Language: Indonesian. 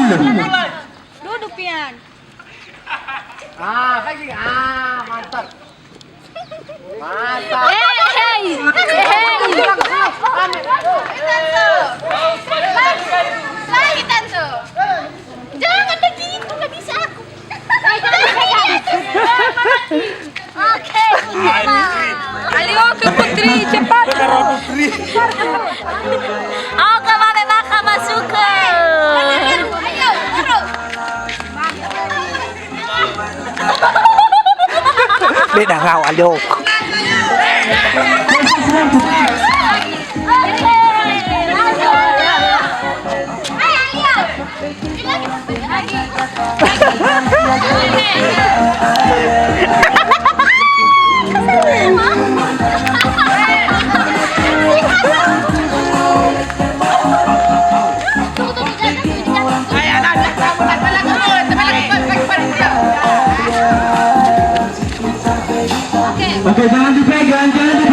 Duduk pian. Pagi. Mantap. Mantap. Hey. Lagi Tante. Jangan begitu, nggak bisa aku. Oke. Ayo ke Putri cepat. Oke, Mame Maka masuk ke. Ayo, terus. Beda kau aduk. Oke, jangan dipegang, jangan